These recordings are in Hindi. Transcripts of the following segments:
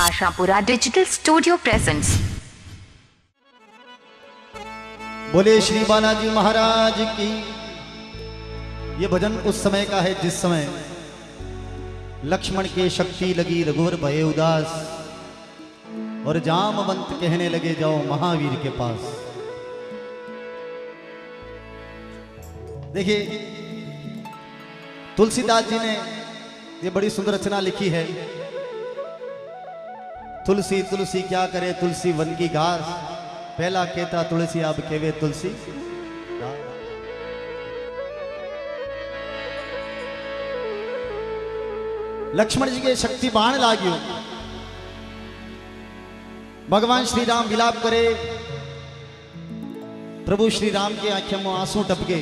Ashapura digital studio presents. बोले श्री बालाजी महाराज की। ये भजन उस समय का है जिस समय लक्ष्मण के शक्ति लगी रघुवर भये उदास और जामवंत कहने लगे जाओ महावीर के पास। देखिए तुलसीदास जी ने ये बड़ी सुंदर रचना लिखी है। तुलसी तुलसी क्या करे तुलसी वन की घास, पहला कहता तुलसी अब केवे तुलसी। लक्ष्मण जी के शक्ति बाण लाग्यो, भगवान श्री राम विलाप करे, प्रभु श्री राम के आंखों में आंसू टपके।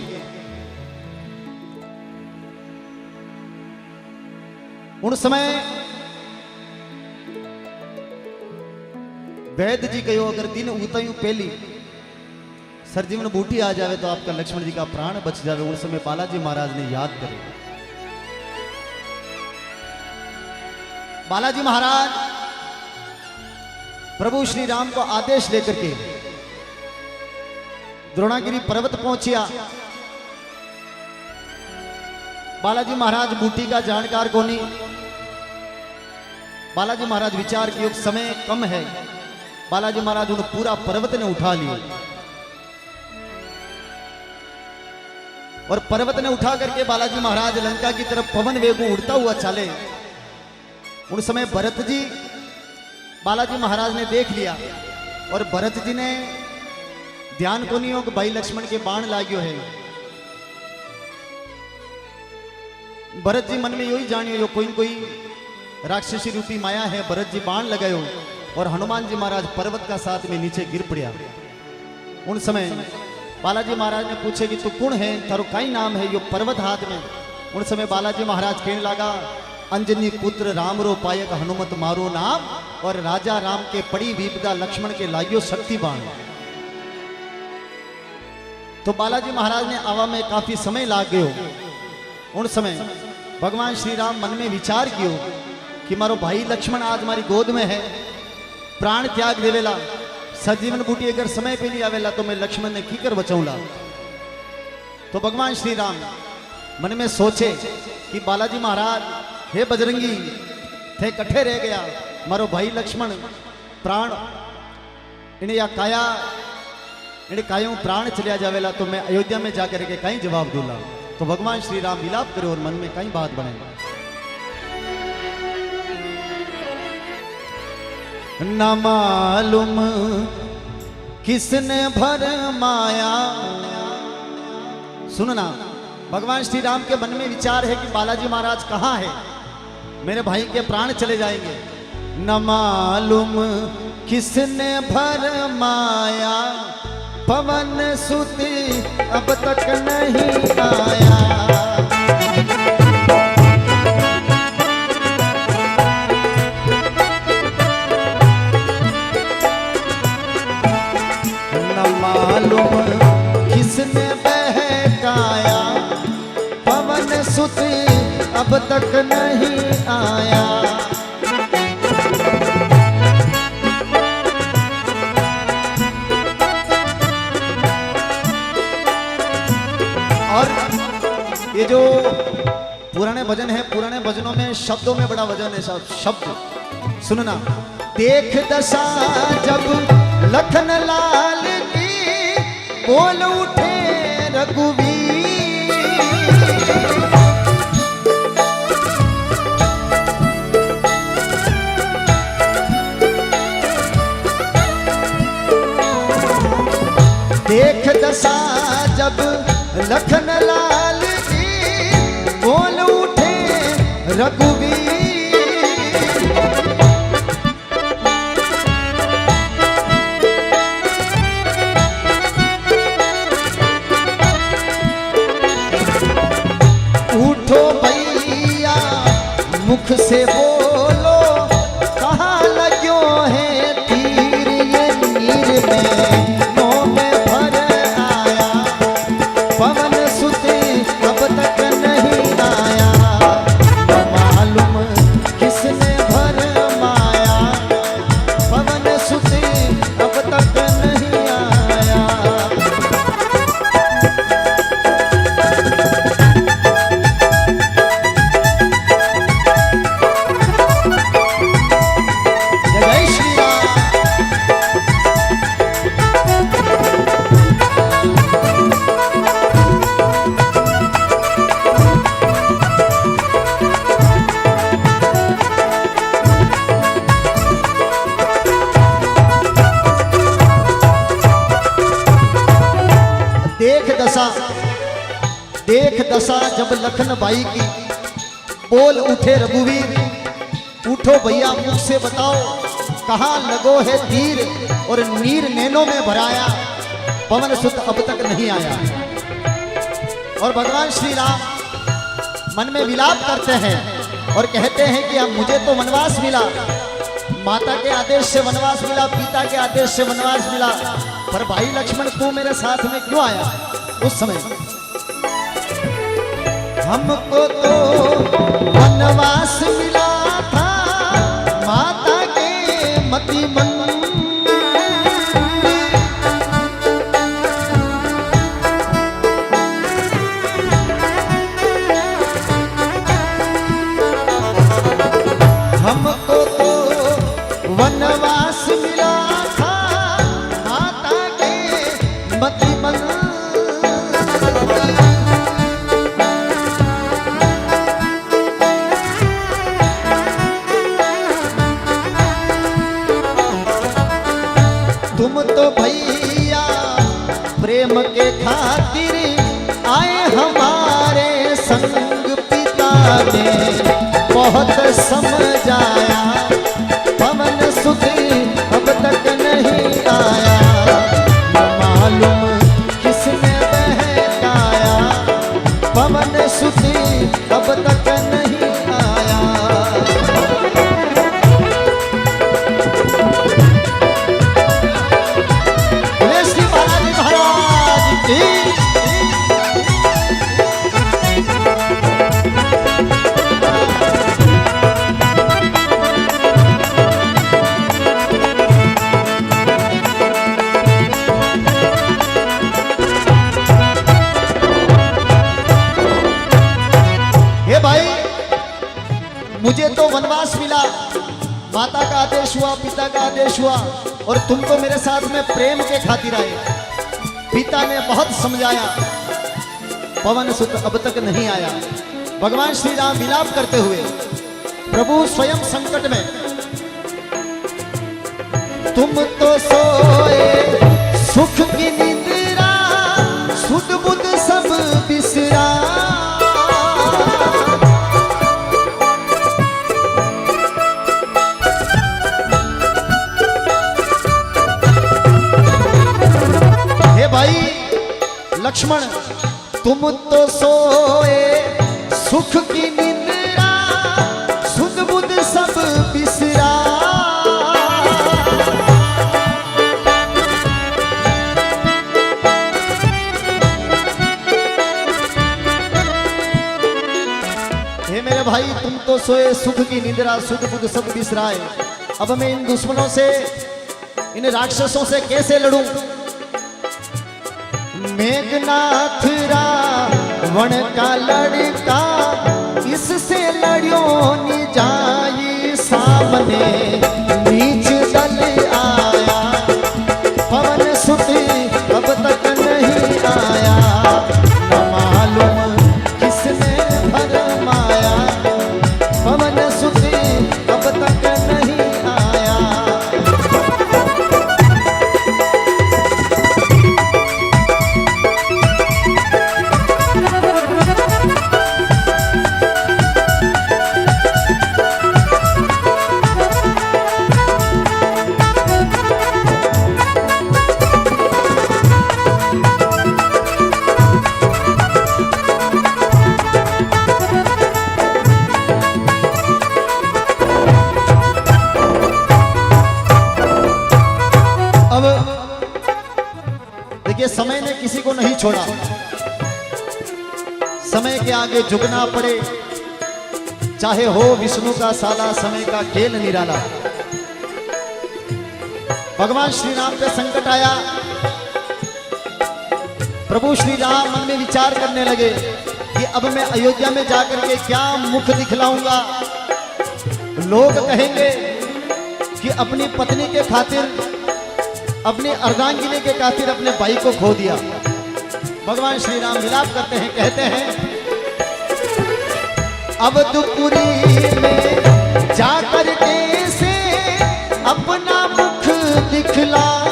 उन समय वैद्य जी कहो अगर दिन उतयू पहली सरजीवन बूटी आ जावे तो आपका लक्ष्मण जी का प्राण बच जावे। उस समय बालाजी महाराज ने याद करे। बालाजी महाराज प्रभु श्री राम को आदेश लेकर के द्रोणागिरी पर्वत पहुंचिया। बालाजी महाराज बूटी का जानकार कोनी। बालाजी महाराज विचार किया समय कम है। बालाजी महाराज उन पूरा पर्वत ने उठा लिया और पर्वत ने उठा करके बालाजी महाराज लंका की तरफ पवन वेग उड़ता हुआ चले। उन समय भरत जी बालाजी महाराज ने देख लिया और भरत जी ने ध्यान को नहीं हो कि भाई लक्ष्मण के बाण लाग्यो है। भरत जी मन में यही जानियो जो कोई कोई राक्षसी रूपी माया है। भरत जी बाण लगायो और हनुमान जी महाराज पर्वत का साथ में नीचे गिर पड़िया। उन समय बालाजी महाराज ने पूछे कि तू कौन है, तारो काई नाम है, यो पर्वत हाथ में। उन समय बालाजी महाराज कहने लगा अंजनी पुत्र राम रो पायक हनुमत मारो नाम, और राजा राम के पड़ी विपदा लक्ष्मण के लागियो शक्ति बाण। तो बालाजी महाराज ने आवा में काफी समय लाग गयो। उन समय भगवान श्री राम मन में विचार कियो कि मारो भाई लक्ष्मण आज हमारी गोद में है, प्राण त्याग देवेला, सजीवन बूटी अगर समय पे नहीं आवेला तो मैं लक्ष्मण ने कीकर बचाऊंगा। तो भगवान श्री राम मन में सोचे कि बालाजी महाराज हे बजरंगी थे कट्ठे रह गया, मारो भाई लक्ष्मण प्राण इन्हें या काया इन्हें कायों प्राण चलिया जावेला तो मैं अयोध्या में जाकर के कहीं जवाब दूंगा। तो भगवान श्री राम विलाप करे और मन में कहीं बात बने। न मालूम किसने भरमाया। सुनना, भगवान श्री राम के मन में विचार है कि बालाजी महाराज कहाँ है, मेरे भाई के प्राण चले जाएंगे। न मालूम किसने भरमाया, पवन सुत अब तक नहीं आया। मालूम किसने बहकाया, पवन सुत अब तक नहीं आया। और ये जो पुराने भजन है, पुराने भजनों में शब्दों में बड़ा वजन है। शब्द सुनना, देख दशा जब लखन लाल की, बोल उठे रघुवीर। देख दशा जब लखन लाल की, बोल उठे रघुवीर। मुख से बोलो कहाँ लग्यो है तीर, ये नीर में मुँह में भर आया, पवन सुत अब तक नहीं आया। मालूम दशा जब लखन बाई की, बोल उठे रघुवीर, उठो भैया मुख से बताओ, कहाँ लगो है तीर, और नीर नैनों में भराया, पवन सुत अब तक नहीं आया। और भगवान श्री राम मन में विलाप करते हैं और कहते हैं कि अब मुझे तो वनवास मिला, माता के आदेश से वनवास मिला, पिता के आदेश से वनवास मिला, पर भाई लक्ष्मण तू मेरे साथ में क्यों आया? उस समय हमको तो वनवास मिला था माता के मति मन, हमको तो वनवास मिला था माता के मति मन। तुम तो भैया प्रेम के खातिर आए हमारे संग, पिता ने बहुत समझाया, पवन सुत अब तक नहीं आया, न मालूम किसने बहकाया, पवन सुत अब तक नहीं आया। बोले श्री बालाजी महाराज की। मुझे तो वनवास मिला, माता का आदेश हुआ, पिता का आदेश हुआ, और तुम तो मेरे साथ में प्रेम के खातिर आए, पिता ने बहुत समझाया, पवन सुत अब तक नहीं आया। भगवान श्री राम विलाप करते हुए, प्रभु स्वयं संकट में, तुम तो सोए सुख की निद्रा, सुध बुध सब बिसरा, भाई लक्ष्मण तुम तो सोए सुख की निद्रा, सुध बुध सब बिसरा, हे मेरे भाई तुम तो सोए सुख की निद्रा, सुध बुध सब बिसराए। अब मैं इन दुश्मनों से, इन राक्षसों से कैसे लड़ूं? मेघनाथ रावण का लड़का, इससे लड़ियो नि जाई सामने, नीच दल आया, पवन सुत अब तक नहीं आया, न मालूम किसने भरमाया, पवन सुत अब तक नहीं आया। देखिए समय ने किसी को नहीं छोड़ा, समय के आगे झुकना पड़े, चाहे हो विष्णु का साला, समय का खेल निराला। भगवान श्री राम पे संकट आया, प्रभु श्री राम मन में विचार करने लगे कि अब मैं अयोध्या में जाकर के क्या मुख दिखलाऊंगा। लोग कहेंगे कि अपनी पत्नी के खातिर, अपनी अर्धांगिनी के खातिर अपने भाई को खो दिया। भगवान श्री राम विलाप करते हैं, कहते हैं अवधपुरी में जाकर कैसे अपना मुख दिखलाऊं,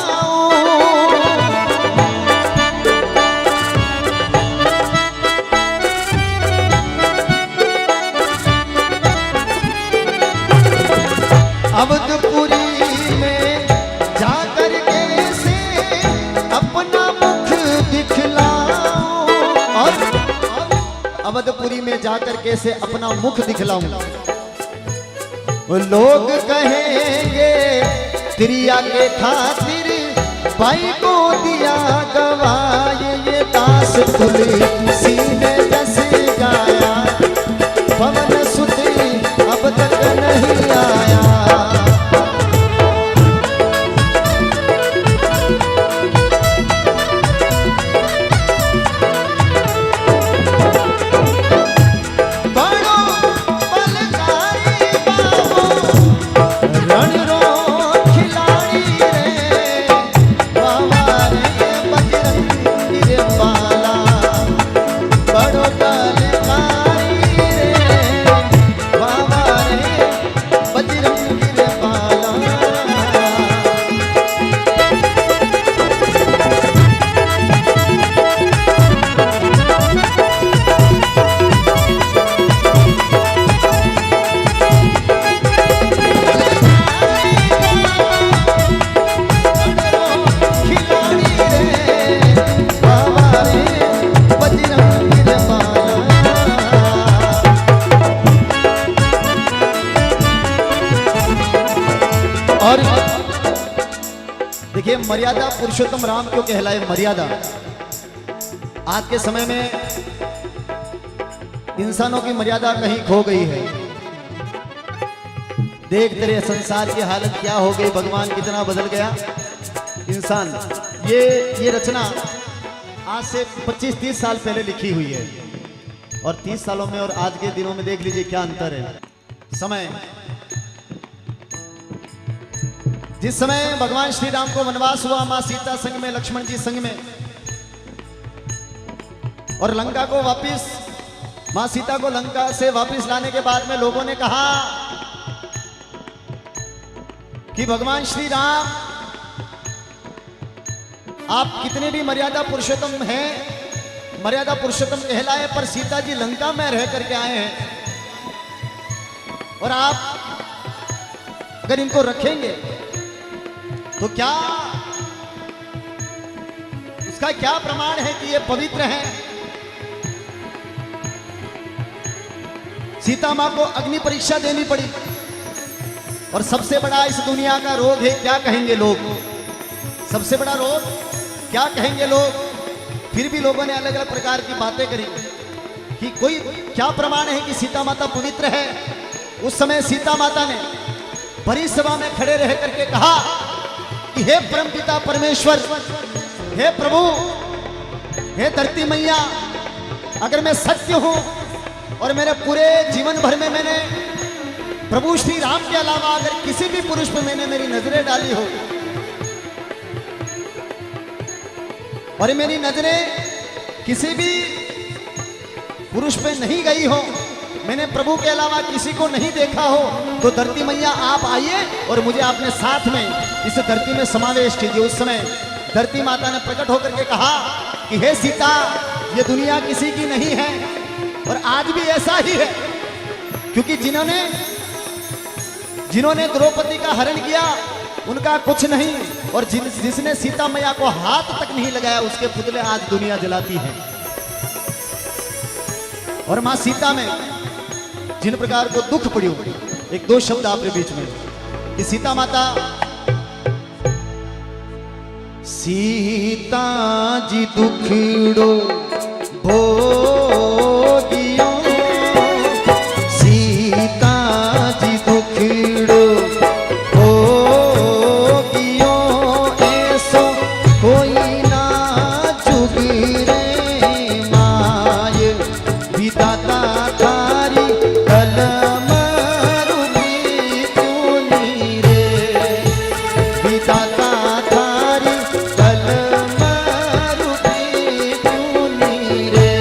मैं जाकर कैसे अपना मुख दिखलाऊं। लोग कहेंगे त्रिया के खातिर भाई को दिया गवाए, ये दास तुलसी ने जस गाया, पवन सुत अब तक नहीं आया। देखिए मर्यादा पुरुषोत्तम राम क्यों कहलाए मर्यादा। आज के समय में इंसानों की मर्यादा कहीं खो गई है। देख तेरे संसार की हालत क्या हो गई, भगवान कितना बदल गया इंसान। ये रचना आज से 25-30 साल पहले लिखी हुई है और 30 सालों में और आज के दिनों में देख लीजिए क्या अंतर है। समय, जिस समय भगवान श्री राम को वनवास हुआ, मां सीता संग में, लक्ष्मण जी संग में, और लंका को वापिस, मां सीता को लंका से वापिस लाने के बाद में लोगों ने कहा कि भगवान श्री राम आप कितने भी मर्यादा पुरुषोत्तम हैं, मर्यादा पुरुषोत्तम कहलाए, पर सीता जी लंका में रह करके आए हैं और आप अगर इनको रखेंगे तो क्या उसका क्या प्रमाण है कि ये पवित्र हैं। सीता मां को अग्नि परीक्षा देनी पड़ी और सबसे बड़ा इस दुनिया का रोग है, क्या कहेंगे लोग, सबसे बड़ा रोग क्या कहेंगे लोग। फिर भी लोगों ने अलग अलग प्रकार की बातें करी कि कोई क्या प्रमाण है कि सीता माता पवित्र है। उस समय सीता माता ने बड़ी सभा में खड़े रह करके कहा कि हे परमपिता परमेश्वर, हे प्रभु, हे धरती मैया, अगर मैं सत्य हूं और मेरे पूरे जीवन भर में मैंने प्रभु श्री राम के अलावा अगर किसी भी पुरुष पे मैंने मेरी नजरें डाली हो और मेरी नजरें किसी भी पुरुष पे नहीं गई हो, मैंने प्रभु के अलावा किसी को नहीं देखा हो, तो धरती मैया आप आइए और मुझे अपने साथ में इस धरती में समावेश कीजिए। उस समय धरती माता ने प्रकट होकर के कहा कि हे सीता, ये दुनिया किसी की नहीं है और आज भी ऐसा ही है, क्योंकि जिन्होंने द्रौपदी का हरण किया उनका कुछ नहीं, और जिसने सीता मैया को हाथ तक नहीं लगाया उसके पुतले आज दुनिया जलाती है। और मां सीता में जिन प्रकार को दुख पड़ियो, एक दो शब्द आपके बीच में कि सीता माता, सीता जी दुखड़ो भोगियो, सीता जी दुखड़ो भोगियो, ऐसो कोई ना चुगरे माय, विधाता थारी कलम रूपी तूनी रे, विधाता थारी कलम रूपी तूनी रे।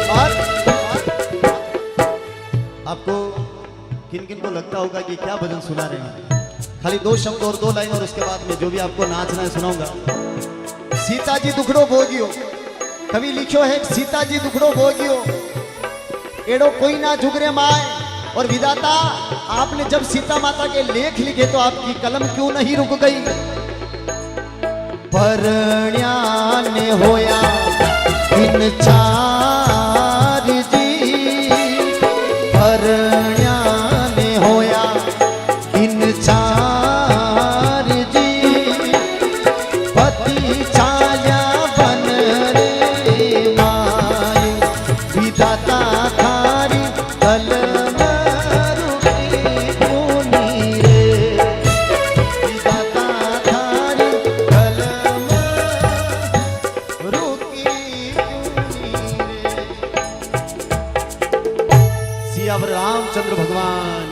और आपको किन किन को लगता होगा कि क्या भजन सुना रहे हैं, खाली दो शब्द और दो लाइन और उसके बाद में जो भी आपको नाचना है सुनाऊंगा। सीता जी दुखड़ो भोगियो, कवि लिखो है सीता जी दुखड़ो भोगियो, एड़ो कोई ना झुगरे माए। और विधाता, आपने जब सीता माता के लेख लिखे तो आपकी कलम क्यों नहीं रुक गई। परण्याने होया इन चार जी, सियावर रामचंद्र भगवान